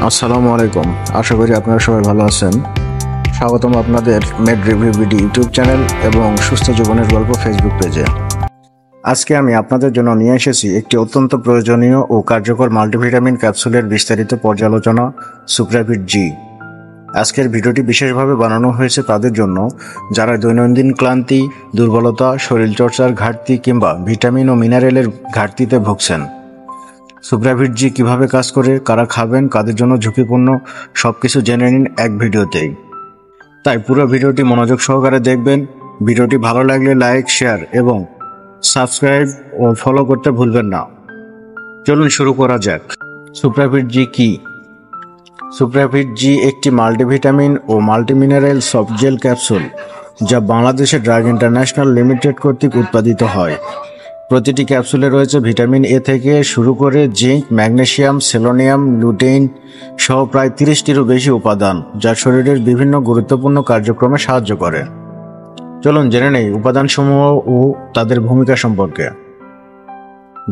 আসসালামু আলাইকুম। আশা করি আপনারা সবাই ভালো আছেন। স্বাগতম আপনাদের made review BD YouTube channel এবং সুস্থ জীবনের গল্প ফেসবুক পেজে। আজকে আমি আপনাদের জন্য নিয়ে এসেছি একটি অত্যন্ত প্রয়োজনীয় ও কার্যকর মাল্টিভিটামিন ক্যাপসুলের বিস্তারিত পর্যালোচনা, সুপ্রাভিট জি। আজকের ভিডিওটি বিশেষভাবে বানানো হয়েছে তাদের জন্য যারা দৈনন্দিন ক্লান্তি, দুর্বলতা, শরীরচর্চার ঘাটতি কিংবা ভিটামিন ও মিনারেলের ঘাটতিতে ভুগছেন। সুপ্রাভিট জি কীভাবে কাজ করে, কারা খাবেন, কাদের জন্য ঝুঁকিপূর্ণ, সবকিছু জেনে নিন এক ভিডিওতেই। তাই পুরো ভিডিওটি মনোযোগ সহকারে দেখবেন। ভিডিওটি ভালো লাগলে লাইক, শেয়ার এবং সাবস্ক্রাইব ও ফলো করতে ভুলবেন না। চলুন শুরু করা যাক। সুপ্রাভিট জি কি? সুপ্রাভিট জি একটি মাল্টিভিটামিন ও মাল্টিমিনারেল সফট জেল ক্যাপসুল যা বাংলাদেশের ড্রাগ ইন্টারন্যাশনাল লিমিটেড কর্তৃক উৎপাদিত হয়। প্রতিটি ক্যাপসুলে রয়েছে ভিটামিন এ থেকে শুরু করে জিঙ্ক, ম্যাগনেসিয়াম, সেলোনিয়াম, লুটেইন সহ প্রায় 30টিরও বেশি উপাদান যা শরীরের বিভিন্ন গুরুত্বপূর্ণ কার্যক্রমে সাহায্য করে। চলুন জেনে নেই উপাদানসমূহ ও তাদের ভূমিকা সম্পর্কে।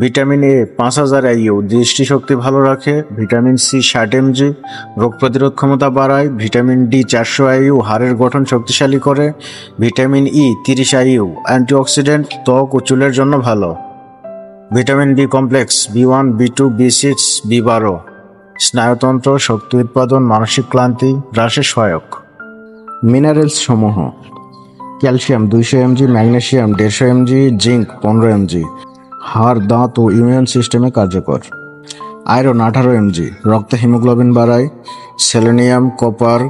ভিটামিন এ 5000 IU দৃষ্টিশক্তি ভালো রাখে। ভিটামিন সি 60 mg রোগ প্রতিরোধ ক্ষমতা বাড়ায়। ভিটামিন ডি 400 IU হাড়ের গঠন শক্তিশালী করে। ভিটামিন ই 30 IU অ্যান্টিঅক্সিডেন্ট, ত্বক ও চুলের জন্য ভালো। Vitamin B complex B1, B2, B6, B12 স্নায়ুতন্ত্র, শক্তি উৎপাদন, মানসিক ক্লান্তি হ্রাসে সহায়ক। মিনারেলস সমূহ: calcium 200 mg, magnesium 150 mg, zinc 15 mg হাড়, দাঁত ও ইমিউন সিস্টেমে কার্যকর। আয়রন 18 mg রক্তে হিমোগ্লোবিন বাড়ায়। সেলেনিয়াম, কপার,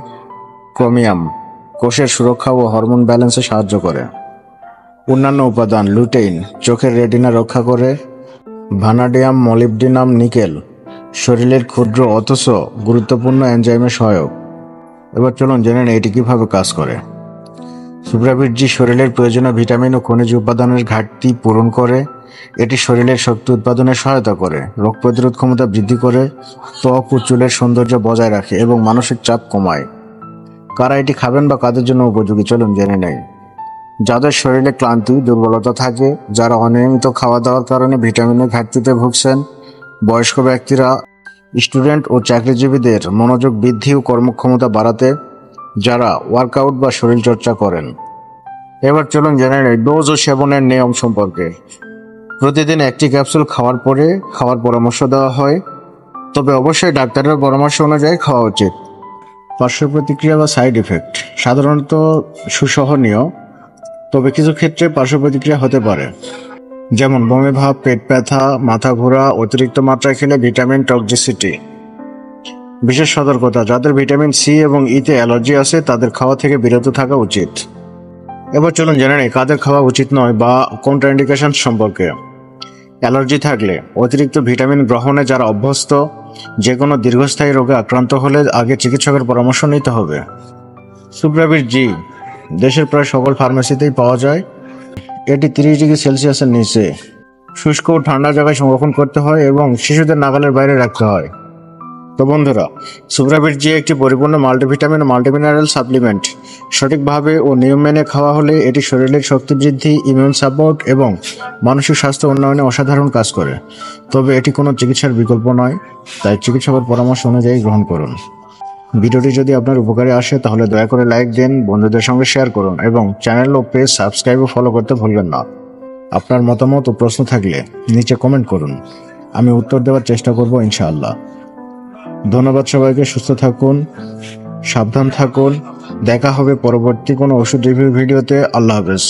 ক্রোমিয়াম কোষের সুরক্ষা ও হরমোন ব্যালেন্সে সাহায্য করে। অন্যান্য উপাদান: লুটেইন চোখের রেটিনা রক্ষা করে। ভানাডিয়াম, মলিবডিনাম, নিকেল শরীরের ক্ষুদ্র অথচ গুরুত্বপূর্ণ এনজাইমে সহায়ক। এবার চলুন জেনে নিই এটি কীভাবে কাজ করে। সুপ্রাভিট জি শরীরের প্রয়োজনীয় ভিটামিন ও খনিজ উপাদানের ঘাটতি পূরণ করে। এটি শরীরের শক্তি উৎপাদনে সহায়তা করে, রোগ প্রতিরোধ ক্ষমতা বৃদ্ধি করে, ত্বক ও চুলের সৌন্দর্য বজায় রাখে এবং মানসিক চাপ কমায়। কারা এটি খাবেন বা কাদের জন্য উপযোগী চলুন জেনে নেই। যাদের শরীরে ক্লান্তি, দুর্বলতা থাকে, যারা অনিয়মিত খাওয়া দাওয়ার কারণে ভিটামিনের ঘাটতিতে ভুগছেন, বয়স্ক ব্যক্তিরা, স্টুডেন্ট ও চাকরিজীবীদের মনোযোগ বৃদ্ধি ও কর্মক্ষমতা বাড়াতে, যারা ওয়ার্কআউট বা শরীরচর্চা করেন। এবার চলুন জেনে নেই ডোজ ও সেবনের নিয়ম সম্পর্কে। প্রতিদিন একটি ক্যাপসুল খাওয়ার পরে খাওয়ার পরামর্শ দেওয়া হয়, তবে অবশ্যই ডাক্তারের পরামর্শ অনুযায়ী খাওয়া উচিত। পার্শ্ব প্রতিক্রিয়া বা সাইড ইফেক্ট সাধারণত সুসহনীয়, তবে কিছু ক্ষেত্রে পার্শ্ব প্রতিক্রিয়া হতে পারে, যেমন বমি ভাব, পেট ব্যথা, মাথা ঘোরা, অতিরিক্ত মাত্রায় খেলে ভিটামিন টক্সিসিটি। বিশেষ সতর্কতা: যাদের ভিটামিন সি এবং ইতে অ্যালার্জি আছে তাদের খাওয়া থেকে বিরত থাকা উচিত। এবার চলুন জেনে নেই কাদের খাওয়া উচিত নয় বা কন্ট্রাইন্ডিকেশন সম্পর্কে। অ্যালার্জি থাকলে, অতিরিক্ত ভিটামিন গ্রহণে যারা অভ্যস্ত, যে কোনো দীর্ঘস্থায়ী রোগে আক্রান্ত হলে আগে চিকিৎসকের পরামর্শ নিতে হবে। সুপ্রাভিট জি দেশের প্রায় সকল ফার্মেসিতেই পাওয়া যায়। এটি 30 ডিগ্রি সেলসিয়াসের নিচে শুষ্ক ও ঠান্ডা জায়গায় সংরক্ষণ করতে হয় এবং শিশুদের নাগালের বাইরে রাখতে হয়। তো বন্ধুরা, সুপ্রাভিট জি একটি পরিপূর্ণ মাল্টিভিটামিন ও মাল্টিমিনারেল সাপ্লিমেন্ট। সঠিকভাবে ও নিয়ম মেনে খাওয়া হলে এটি শরীরের শক্তি বৃদ্ধি, ইমিউন সাপোর্ট এবং মানসিক স্বাস্থ্য উন্নয়নে অসাধারণ কাজ করে। তবে এটি কোনো চিকিৎসার বিকল্প নয়, তাই চিকিৎসকের পরামর্শ অনুযায়ী গ্রহণ করুন। ভিডিওটি যদি আপনার উপকারে আসে তাহলে দয়া করে লাইক দিন, বন্ধুদের সঙ্গে শেয়ার করুন এবং চ্যানেল ও পেজ সাবস্ক্রাইব ও ফলো করতে ভুলবেন না। আপনার মতামত ও প্রশ্ন থাকলে নিচে কমেন্ট করুন, আমি উত্তর দেওয়ার চেষ্টা করব ইনশাআল্লাহ। ধন্যবাদ সবাইকে। সুস্থ থাকুন, সাবধান থাকুন। দেখা হবে পরবর্তী কোনো ওষুধ রিভিউ ভিডিওতে। আল্লাহ হাফেজ।